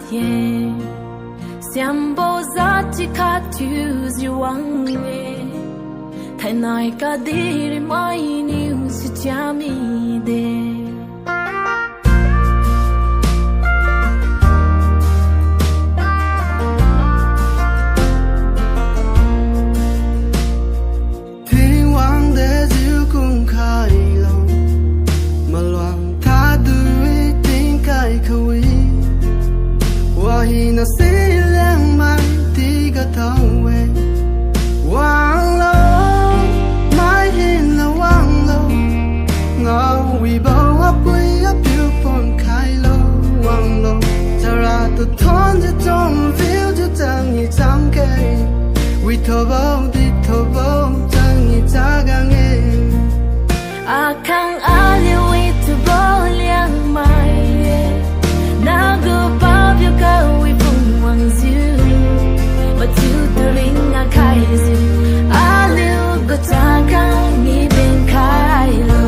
天，想不咋几卡就是忘了，太难个的的买你是假米的。那是两麦的个头尾，忘了买hin了忘了，我为保我不要表分开了忘了，这让都团结中 feel 就等你张开，为头包的头包等你扎干诶，阿康阿里为头包两麦，那个包表高为。But you doing a kaiser, I live good Chaga, me ben kailo.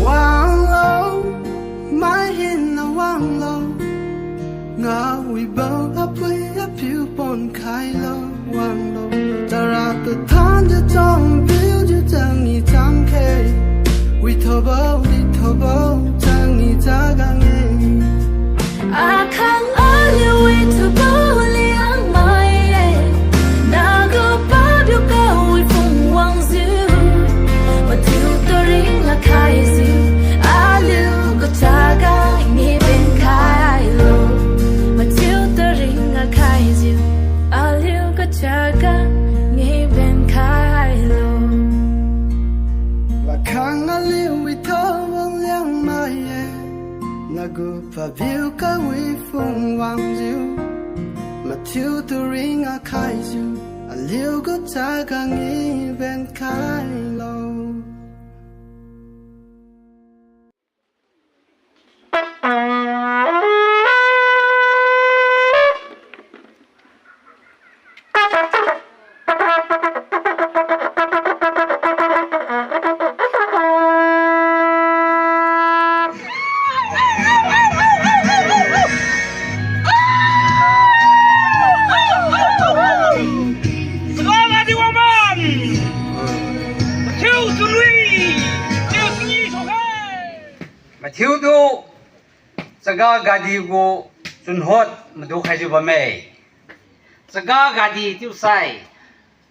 Wang lo, my hin na wang lo, nga we both up we up you bon kailo wang lo, tara the tanja tong build you down你张开，为头包的头包将你扎干诶。阿康阿里为头包两麦，那个包表高为风往走，我就多人啊开始，阿里个扎干你变开了，我就多人啊开始，阿里个扎干你变开了。看阿里为头往两麦耶，那个把表盖为风往走，马跳都人啊开就，阿里个扎干你变开了。Chaga Gadi go Chunhot madu khaju bame Chaga Gadi tu sai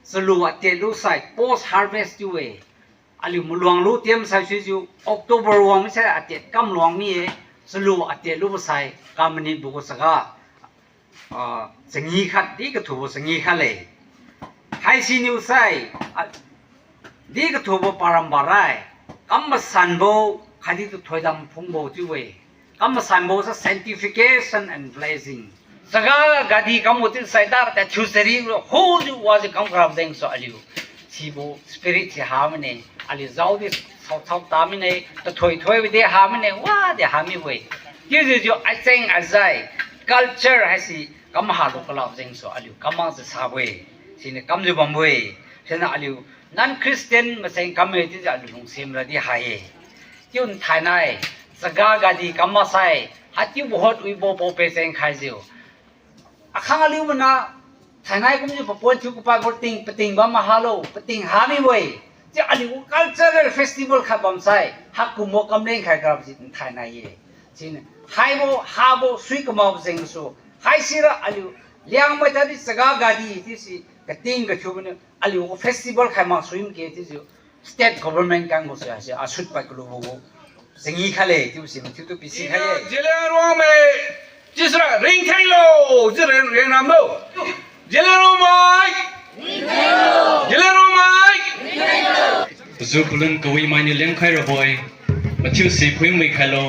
selu ate lu sai post harvest tu e ali muluang lu tiam sai chu October wang sai ate kam luang mi e selu ate lu sai kamani bu ko saga sengi khat di ka thu sengi khale hai si new sai di ka thu bo parambarai kam sanbo khadi tu thoidam phungbo tu e Come Sambo's Santification and Blessing. Saga Gadi come with Saidar that Tuesday, who was a comforting so aliu. Sibo, spirit harmony, Alizaudis, South Tamine, the toy with their harmony, what the hammy way. This is your I think as I culture has he come hard local of things so aliu, come on the subway. Seen a come to Bombay, Sena aliu, non Christian, but saying communities are doing similar the high. Yun Tanai. Chaga Gadi kamasai hati bohot uibo po peseng khaizio akhang aliu na thangai kum ju popon thu pa gorting peting ba mahalo peting hami wei je aliu cultural festival khabam sai hakumo kamleng khai grab jit thanai ye chin haibo habo sui kamau jeng so hai sira aliu Liangmai ta di Chaga Gadi ti si kating ga thubne aliu festival khaima suim ke ti state government kang mo sa asut pa kulo bo Sengi khale tu sim tu pisi khale jelen ro me jisra ring thai lo jelen ring nam lo jelen ro mai jelen ro mai zu pulun koi mai ni leng khai ro boy ma chu si phui mai khai lo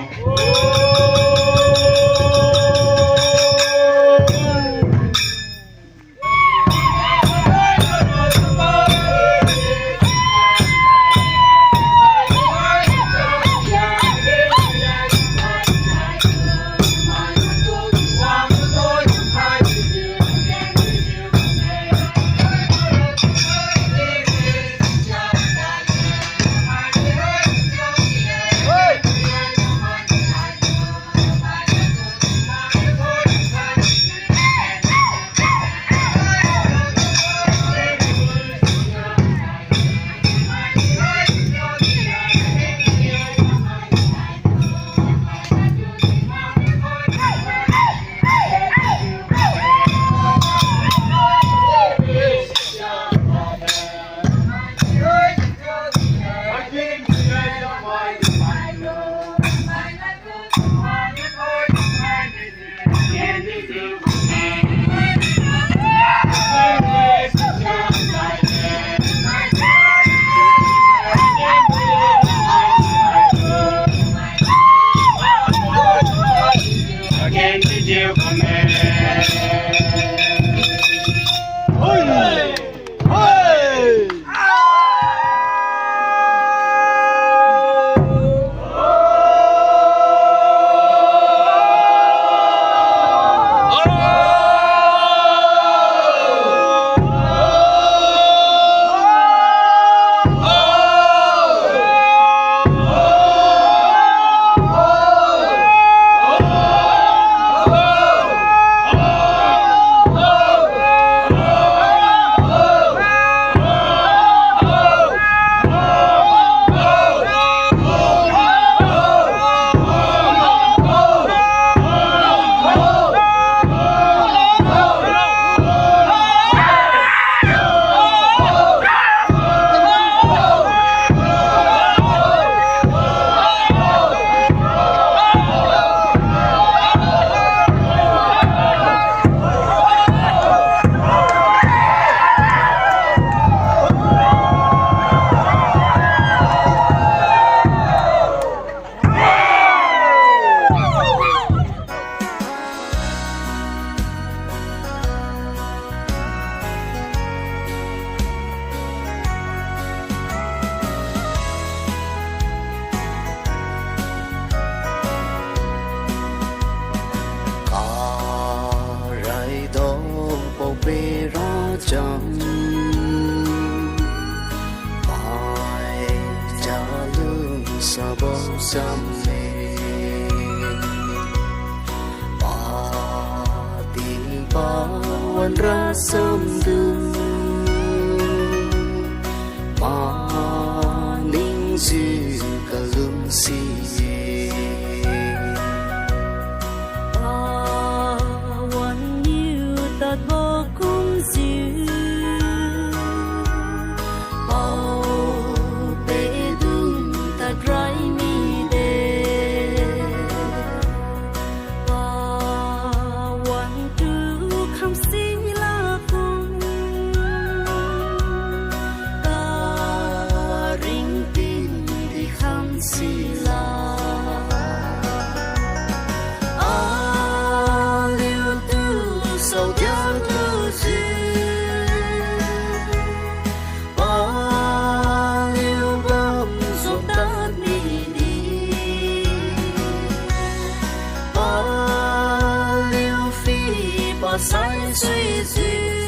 Racham Poi Peh Racham Pawan rasam du maning dư kalum si pawan yêu tat bo kum dư Poi Peh dum tat rai mi de pawan tu kham si la kum ta ring tin di kham si la a liu tu sau dia tu si a liu bom zo ta mi di a liu phi ba sai suy suy